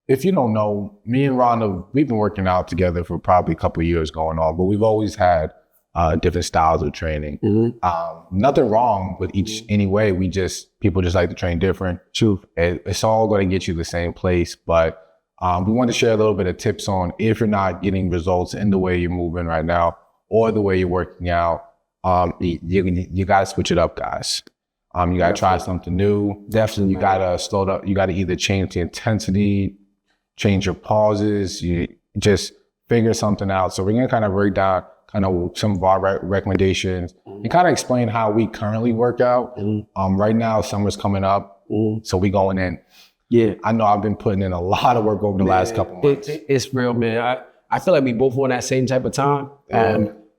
if you don't know, me and Rhonda, we've been working out together for probably a couple of years going on, but we've always had different styles of training. Nothing wrong with each anyway. People just like to train different. True. It's all going to get you the same place, but we want to share a little bit of tips on if you're not getting results in the way you're moving right now or the way you're working out. You got to switch it up, guys. You got to try something new. Definitely. You got to slow down. You got to either change the intensity, change your pauses, you just figure something out. So we're going to kind of break down kind of some of our recommendations and kind of explain how we currently work out. Right now, summer's coming up, so we going in. Yeah. I know I've been putting in a lot of work over the last couple months. It's real, man. I feel like we both on that same type of time.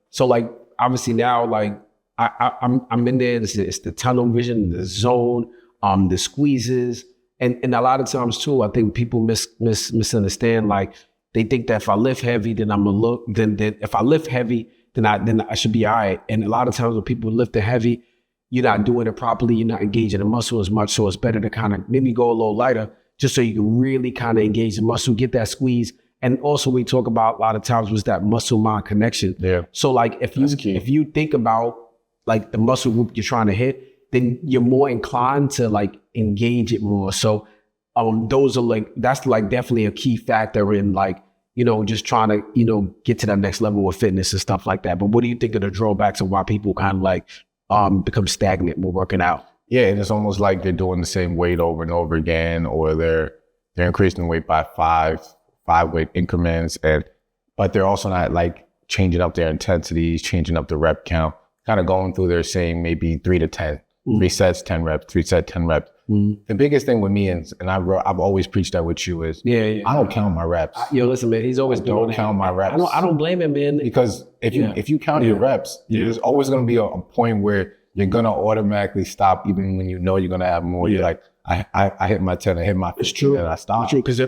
So like, obviously now, like I'm in there, it's the tunnel vision, the zone, the squeezes. And a lot of times too, I think people misunderstand, like they think that if I lift heavy, then I'm gonna look, then if I lift heavy, then I should be all right. And a lot of times when people lift the heavy, you're not doing it properly, you're not engaging the muscle as much. So it's better to kind of maybe go a little lighter just so you can really kind of engage the muscle, get that squeeze. And also we talk about a lot of times was that muscle mind connection. Yeah. So like if you think about like the muscle group you're trying to hit, then you're more inclined to like engage it more. So those are like, that's like definitely a key factor in like, you know, just trying to, you know, get to that next level of fitness and stuff like that. But what do you think of the drawbacks of why people kind of like become stagnant when working out? Yeah, and it's almost like they're doing the same weight over and over again, or they're increasing weight by five weight increments, but they're also not like changing up their intensities, changing up the rep count, kind of going through their same maybe 3 to 10. 3 sets, 10 reps, 3 sets, 10 reps. The biggest thing with me, and I've always preached that with you, is I don't count my reps. Yo, listen, man, he's always doing don't count my reps. I don't blame him, man. Because if you count your reps, there's always going to be a point where you're going to automatically stop, even when you know you're going to have more. You're like, I hit my 10, I hit my 15, and I stop. It's true, because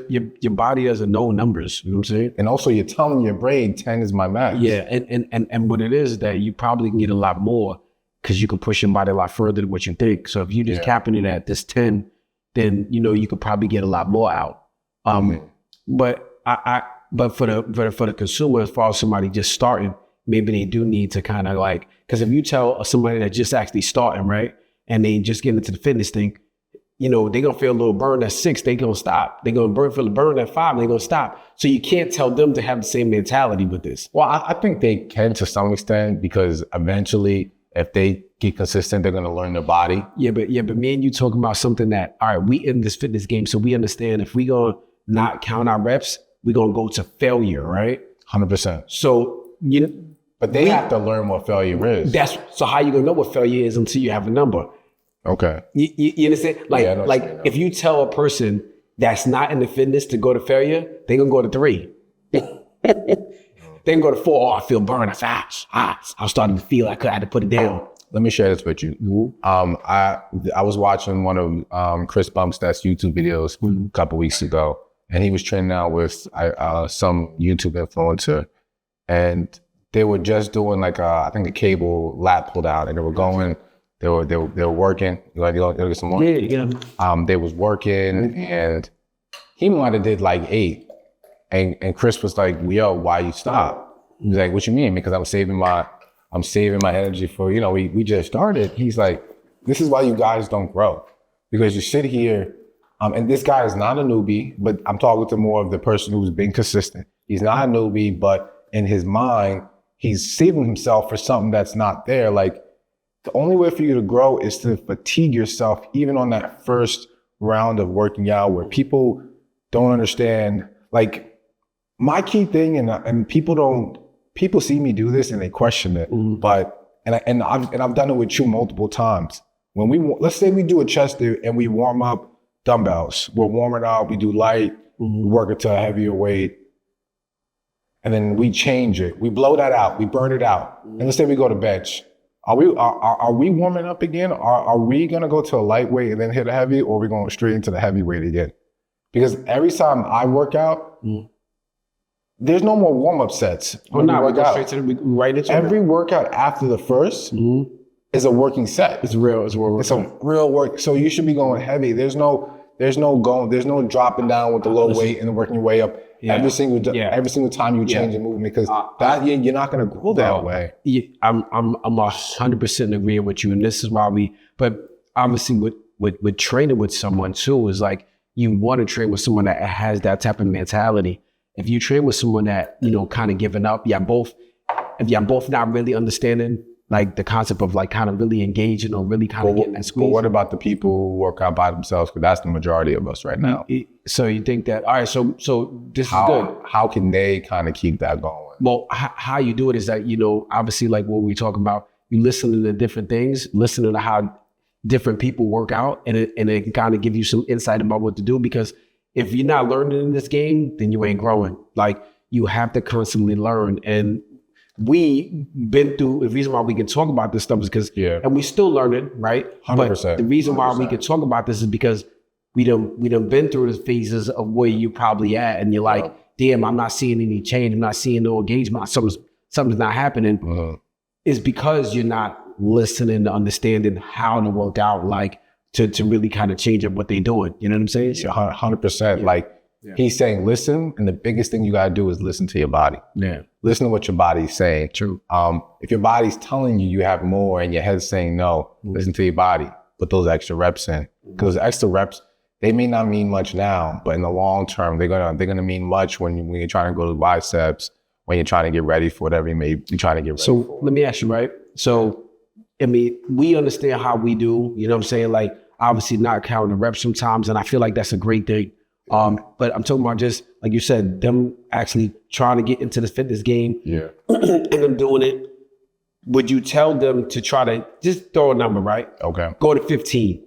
your body doesn't know numbers. You know what I'm saying? And also, you're telling your brain 10 is my max. Yeah, and what it is that you probably can get a lot more, because you can push your body a lot further than what you think. So if you just capping it at this 10, then you know you could probably get a lot more out. But for the consumer, as far as somebody just starting, maybe they do need to kind of like, because if you tell somebody that just actually starting, right, and they just get into the fitness thing, you know, they're gonna feel a little burn at 6, they gonna stop. They're gonna feel a burn at 5, they're gonna stop. So you can't tell them to have the same mentality with this. Well, I think they can to some extent, because eventually, if they get consistent, they're going to learn their body. Yeah, but me and you talking about something that, all right, we in this fitness game, so we understand if we going to not count our reps, we're going to go to failure, right? 100%. So, but they have to learn what failure is. So how you going to know what failure is until you have a number? Okay. You understand? Like if you tell a person that's not in the fitness to go to failure, they're going to go to 3. Then go to 4. Oh, I feel burned. I was starting to feel like I had to put it down. Let me share this with you. I was watching one of Chris Bumstead's YouTube videos a couple weeks ago, and he was training out with some YouTube influencer, and they were just doing like I think a cable lat pull down, and they were working. You want to get some more? Yeah. They was working, and he might have did like 8. And Chris was like, yo, why you stop? He was like, what you mean? Because I'm saving my energy for, we just started. He's like, this is why you guys don't grow. Because you sit here, and this guy is not a newbie, but I'm talking to more of the person who's been consistent. He's not a newbie, but in his mind, he's saving himself for something that's not there. Like, the only way for you to grow is to fatigue yourself, even on that first round of working out, where people don't understand, like, my key thing, and people see me do this and they question it, but I've done it with you multiple times. When let's say we do a chest day and we warm up dumbbells, we're warming up, we do light, we work it to a heavier weight, and then we change it, we blow that out, we burn it out, and let's say we go to bench. Are we warming up again? Are we gonna go to a lightweight and then hit a heavy, or are we going straight into the heavyweight again? Because every time I work out, there's no more warm-up sets. We go straight to right into every workout after the first is a working set. It's real work. It's a real work. So you should be going heavy. There's no there's no dropping down with the low weight and working your way up every single time you change a movement, because that you're not going to grow that way. Yeah, I'm 100% agreeing with you, and this is why but obviously with training with someone too is like, you want to train with someone that has that type of mentality. If you train with someone that, you know, kind of giving up, if y'all both not really understanding like the concept of like kind of really engaging or really kind of getting that squeeze. But what about the people who work out by themselves? Because that's the majority of us right now. So you think that, all right, so this is good. How can they kind of keep that going? Well, how you do it is that, you know, obviously like what we talking about, you listen to different things, listen to how different people work out, and it can kind of give you some insight about what to do. Because if you're not learning in this game, then you ain't growing. Like, you have to constantly learn. And we been through, the reason why we can talk about this stuff is because, and we still learning, right? 100%. But the reason why we can talk about this is because we done been through the phases of where you probably at, and you're like, damn, I'm not seeing any change. I'm not seeing no engagement. Something's not happening. It's because you're not listening to understanding how to work out, like to really kind of change up what they're doing. You know what I'm saying? 100%. Like, he's saying, listen, and the biggest thing you got to do is listen to your body. Listen to what your body's saying. True. If your body's telling you have more and your head's saying no, listen to your body. Put those extra reps in. Because those extra reps, they may not mean much now, but in the long term, they're gonna mean much when you're trying to go to biceps, when you're trying to get ready for whatever you may be trying to get ready for. Let me ask you, right? So, I mean, we understand how we do, you know what I'm saying? Like, obviously not counting the reps sometimes, and I feel like that's a great thing. But I'm talking about just, like you said, them actually trying to get into the fitness game and them doing it. Would you tell them to try to just throw a number, right? Okay. Go to 15.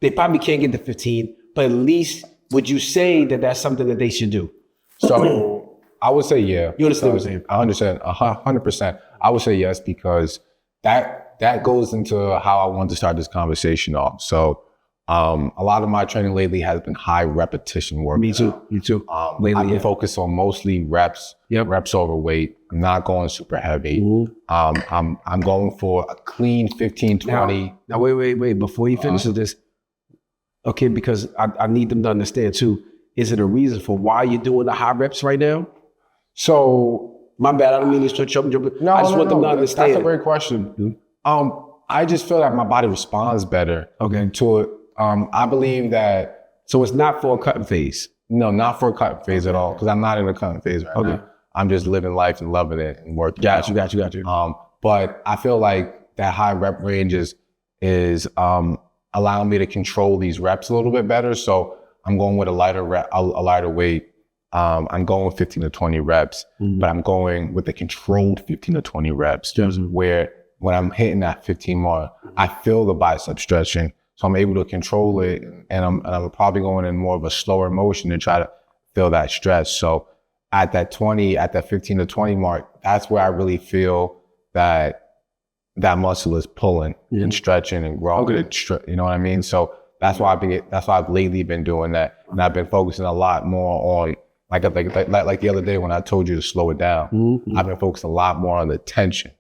They probably can't get to 15, but at least would you say that that's something that they should do? So I would say, yeah. You understand what I'm saying? I understand 100%. I would say yes, because that goes into how I want to start this conversation off. So a lot of my training lately has been high repetition work. Me too. I've been focused on mostly reps, reps over weight. I'm not going super heavy. I'm going for a clean 15, 20. Now wait. Before you finish with this, okay, because I need them to understand too. Is it a reason for why you're doing the high reps right now? So, my bad, I don't mean to switch up. No, I just want them to understand. That's a great question. I just feel like my body responds better to it. I believe that. So it's not for a cutting phase? No, not for a cutting phase at all, because I'm not in a cutting phase right now. I'm just living life and loving it and working. Got you. But I feel like that high rep range is allowing me to control these reps a little bit better. So I'm going with a lighter weight. I'm going with 15 to 20 reps, but I'm going with a controlled 15 to 20 reps, where when I'm hitting that 15 mark, I feel the bicep stretching. So I'm able to control it, and I'm probably going in more of a slower motion to try to feel that stretch. So at that 15 to 20 mark, that's where I really feel that muscle is pulling and stretching and growing. You know what I mean? So that's why I've lately been doing that, and I've been focusing a lot more on like the other day when I told you to slow it down. I've been focused a lot more on the tension.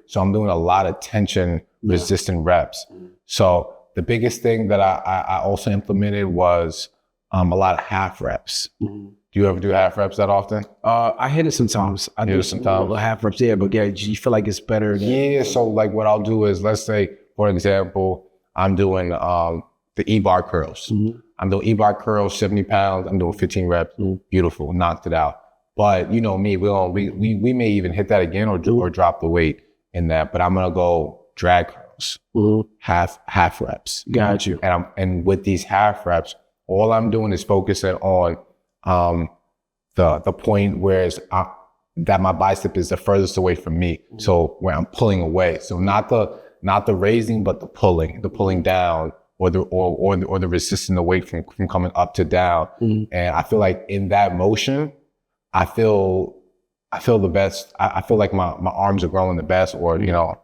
So I'm doing a lot of tension resistant reps. So the biggest thing that I also implemented was a lot of half reps. Do you ever do half reps that often? I hit it sometimes. I do sometimes half reps, but yeah, you feel like it's better? So like what I'll do is, let's say, for example, I'm doing the E-bar curls. I'm doing E-bar curls, 70 pounds. I'm doing 15 reps. Beautiful, knocked it out. But you know me, we may even hit that again or drop the weight in that. But I'm gonna go drag curls, half reps. Got you. And with these half reps, all I'm doing is focusing on the point where that my bicep is the furthest away from me. So where I'm pulling away. So not the raising, but the pulling down, or the resisting the weight from coming up to down. And I feel like in that motion, I feel the best. I feel like my arms are growing the best, or you know,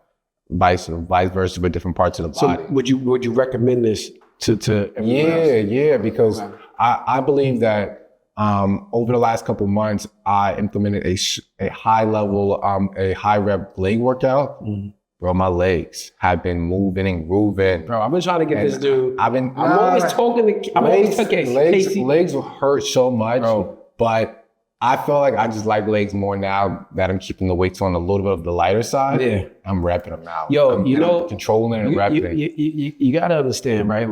vice versa with different parts of the body. So would you recommend this to everyone else? Because I believe that over the last couple of months, I implemented a high level, a high rep leg workout. bro, my legs have been moving and grooving. Bro, I've been trying to get this dude. I'm always talking to. I'm always talking Casey. Legs will hurt so much, Bro. but I feel like I just like legs more now that I'm keeping the weights on a little bit of the lighter side. Yeah. I'm repping them out. Yo, I'm controlling and repping. You gotta understand, right?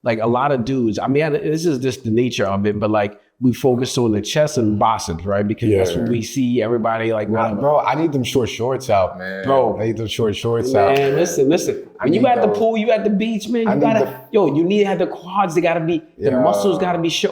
Like a lot of dudes. I mean, this is just the nature of it, but like we focus on the chest and biceps, right? Because that's what we see everybody like. Bro, I need them short shorts out, man. Bro, I need them short shorts out. Man, listen. When you at the pool, you at the beach, man. You need to have the quads. They gotta be. The muscles gotta be short.